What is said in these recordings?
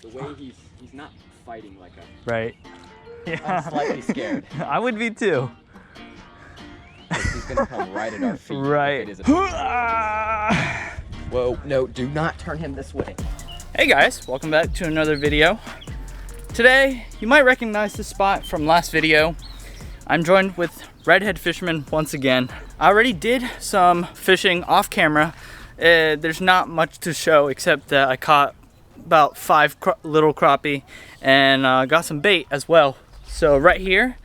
The way he's not fighting like a... Right. Yeah. I'm slightly scared. I would be too. He's gonna come right at our feet. Right. If it is Whoa, no, do not turn him this way. Hey guys, welcome back to another video. Today, you might recognize this spot from last video. I'm joined with redhead fisherman once again. I already did some fishing off camera. There's not much to show except that I caught about 5 little crappie and got some bait as well. So right here,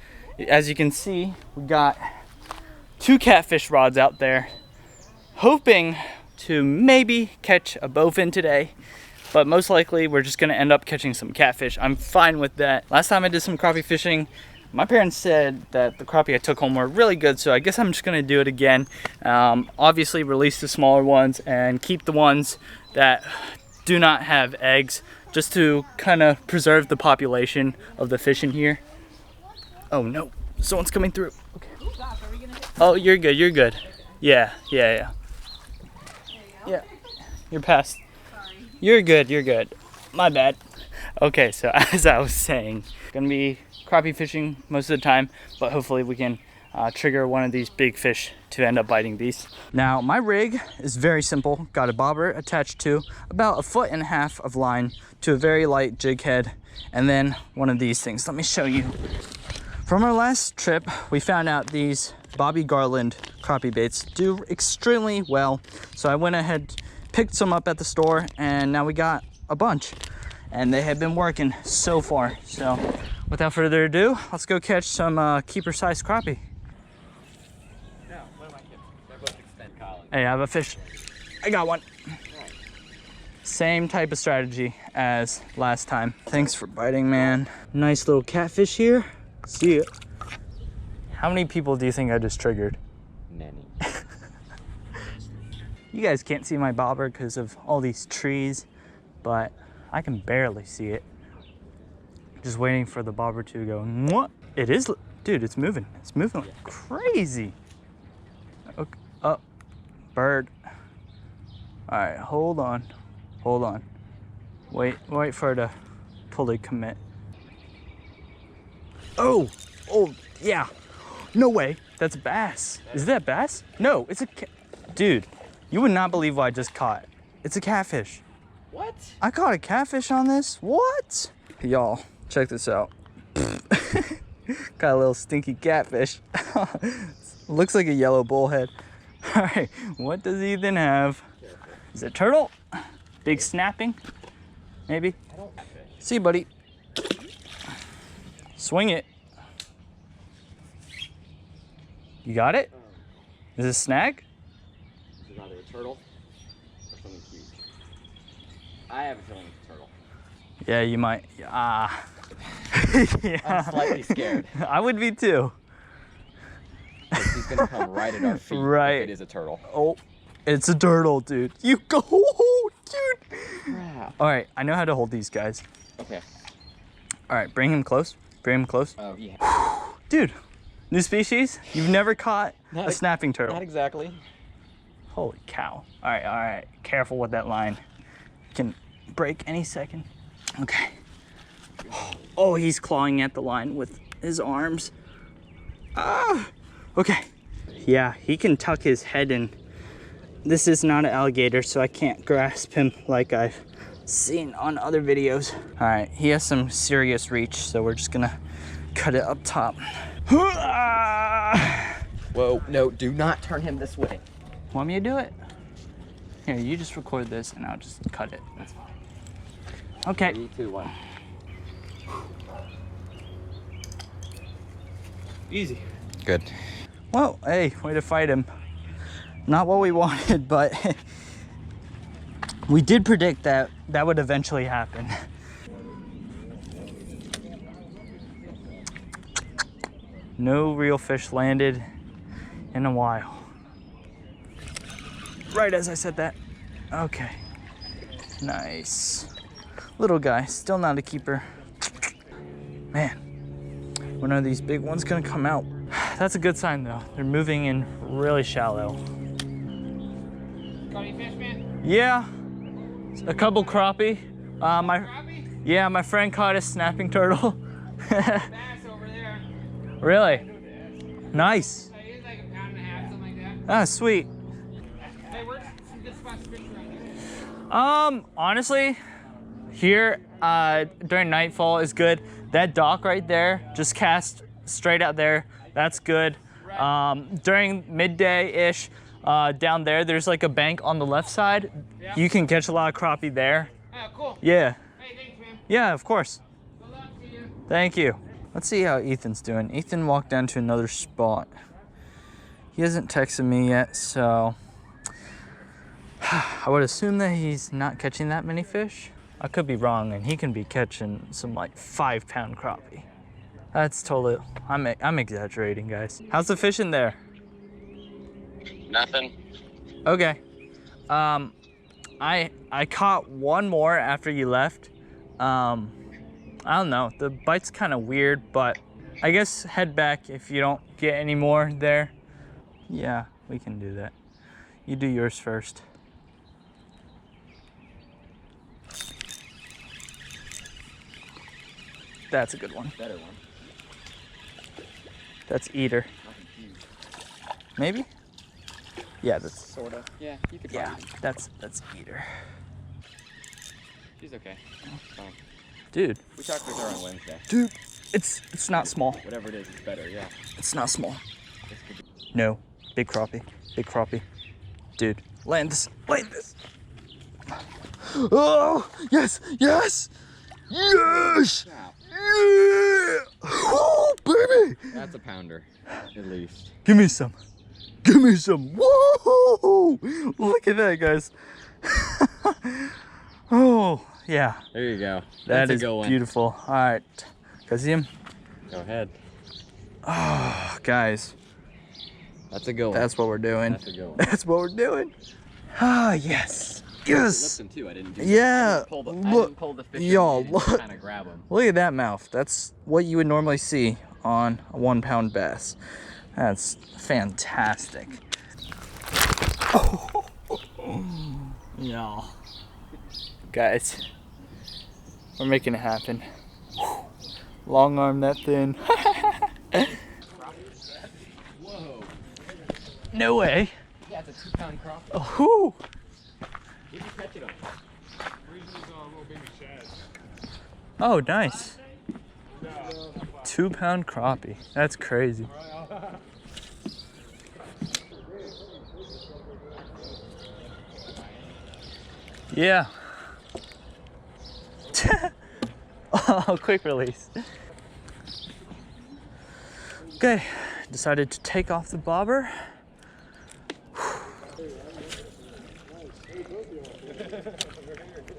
as you can see, we got 2 catfish rods out there, hoping to maybe catch a bowfin today, but most likely we're just gonna end up catching some catfish. I'm fine with that. Last time I did some crappie fishing, my parents said that the crappie I took home were really good, so I guess I'm just gonna do it again. Obviously release the smaller ones and keep the ones that do not have eggs, just to kind of preserve the population of the fish in here. Oh no, someone's coming through. Okay. Oh, you're good, you're good. Yeah. Yeah, you're past. You're good. My bad. Okay, so as I was saying, gonna be crappie fishing most of the time, but hopefully we can trigger one of these big fish to end up biting these. Now, my rig is very simple. Got a bobber attached to about 1.5 feet of line to a very light jig head, and then one of these things. Let me show you. From our last trip, we found out these Bobby Garland crappie baits do extremely well. So I went ahead, picked some up at the store, and now we got a bunch. And they have been working so far. So without further ado, let's go catch some keeper-sized crappie. No, what am I kidding? They're both extend collar. Hey, I have a fish. I got one. Nice. Same type of strategy as last time. Thanks for biting, man. Nice little catfish here. See ya. How many people do you think I just triggered? Many. You guys can't see my bobber because of all these trees, but I can barely see it. Just waiting for the bobber to go, what? It is, dude, it's moving. It's moving like crazy. Okay, up, bird. All right, hold on. Wait for it to fully commit. Oh, yeah. No way, that's a bass. Is that a bass? No, it's a dude, you would not believe what I just caught. It's a catfish. What? I caught a catfish on this, what? Y'all, check this out. Got a little stinky catfish. Looks like a yellow bullhead. All right, what does Ethan have? Is it turtle? Big snapping, maybe? I don't fish. See you, buddy. Swing it. You got it? Is it a snag? This is either a turtle or something huge. I have a feeling it's a turtle. Yeah, you might. Yeah. I'm slightly scared. I would be too. He's gonna come right at our feet. Right. If it is a turtle. Oh, it's a turtle, dude. You go, dude. Crap. All right, I know how to hold these guys. Okay. All right, bring him close. Oh, yeah. Dude, new species? You've never caught a snapping turtle. Not exactly. Holy cow. All right. Careful with that line. Can break any second. Okay. Oh, he's clawing at the line with his arms. Ah! Okay. Yeah, he can tuck his head in. This is not an alligator, so I can't grasp him like I've seen on other videos. All right, he has some serious reach, so we're just gonna cut it up top. Whoa, no, do not turn him this way. Want me to do it? Here, you just record this and I'll just cut it. That's fine. Okay. 3, 2, 1. Easy. Good. Well, hey, way to fight him. Not what we wanted, but we did predict that that would eventually happen. No real fish landed in a while. Right as I said that. Okay. Nice. Little guy, still not a keeper. Man, when are these big ones gonna come out? That's a good sign though. They're moving in really shallow. Got any fish, man? Yeah, a couple crappie. Crappie? Yeah, my friend caught a snapping turtle. Bass over there. Really? Nice. He's like a pound and a half, something like that. Ah, sweet. Hey, where's some good spots to fish around here? Honestly, here during nightfall is good. That dock right there, just cast straight out there. That's good. During midday-ish, down there's like a bank on the left side. Yeah. You can catch a lot of crappie there. Oh, cool. Yeah. Hey, thanks, man. Yeah, of course. Good luck to you. Thank you. Let's see how Ethan's doing. Ethan walked down to another spot. He hasn't texted me yet, so I would assume that he's not catching that many fish. I could be wrong, and he can be catching some like 5-pound crappie. That's totally, I'm exaggerating, guys. How's the fish in there? Nothing. Okay. I caught one more after you left. I don't know, the bite's kind of weird, but I guess head back if you don't get any more there. Yeah, we can do that. You do yours first. That's a good one. Better one. That's eater. Nothing huge. Maybe? Yeah, that's Sorta. Yeah, you could yeah, probably. that's eater. She's okay. Fine. Dude. We talked with her on Wednesday. Dude, it's not small. Whatever it is, it's better, yeah. It's not small. This could be. No, big crappie. Big crappie. Dude, land this. Land this. Oh, yes, yes, yes. Wow. Yeah! Oh, baby! That's a pounder, at least. Give me some. Give me some. Whoa! Look at that, guys. Oh, yeah. There you go. That That's is a good one. beautiful. All right. Kazim. Go ahead. Oh, guys. That's a good one. That's what we're doing. That's a good one. That's what we're doing. Ah, yes. Yes. Lip them too. I didn't do Yeah. I Look. didn't pull the fish. Y'all, in look. and kind of grab them. Look at that mouth. That's what you would normally see on a 1-pound bass. That's fantastic. Oh. Yeah. Guys, we're making it happen. Long arm that thin. Whoa. No way. Yeah, it's a 2-pound crappie. Oh. Where'd you catch it on? Oh, nice. 2-pound crappie. That's crazy. Yeah. Oh, quick release. Okay, decided to take off the bobber.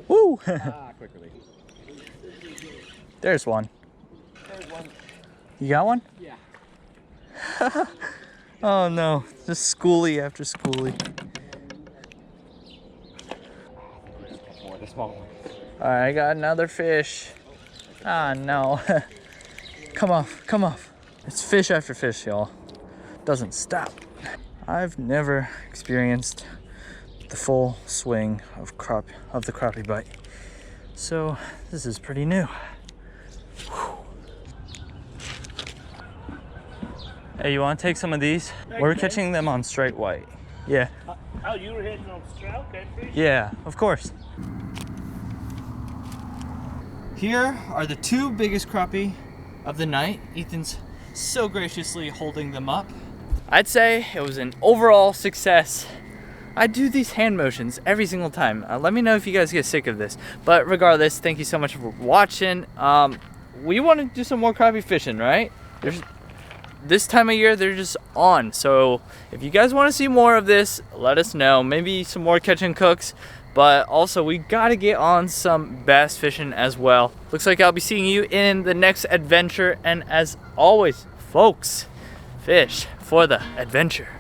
Woo! Quick release. There's one. There's one. You got one? Yeah. Oh no, just schoolie after schoolie. More the small one. Alright, I got another fish. Ah, no. Come off, come off. It's fish after fish, y'all. Doesn't stop. I've never experienced the full swing of the crappie bite. So this is pretty new. Whew. Hey, you want to take some of these? We're catching them on straight white. Yeah. Oh, you were hitting on straight catfish? Yeah, of course. Here are the 2 biggest crappie of the night. Ethan's so graciously holding them up. I'd say it was an overall success. I do these hand motions every single time. Let me know if you guys get sick of this. But regardless, thank you so much for watching. We want to do some more crappie fishing, right? This time of year, they're just on. So if you guys want to see more of this, let us know. Maybe some more catch and cooks. But also, we got to get on some bass fishing as well. Looks like I'll be seeing you in the next adventure. And as always, folks, fish for the adventure.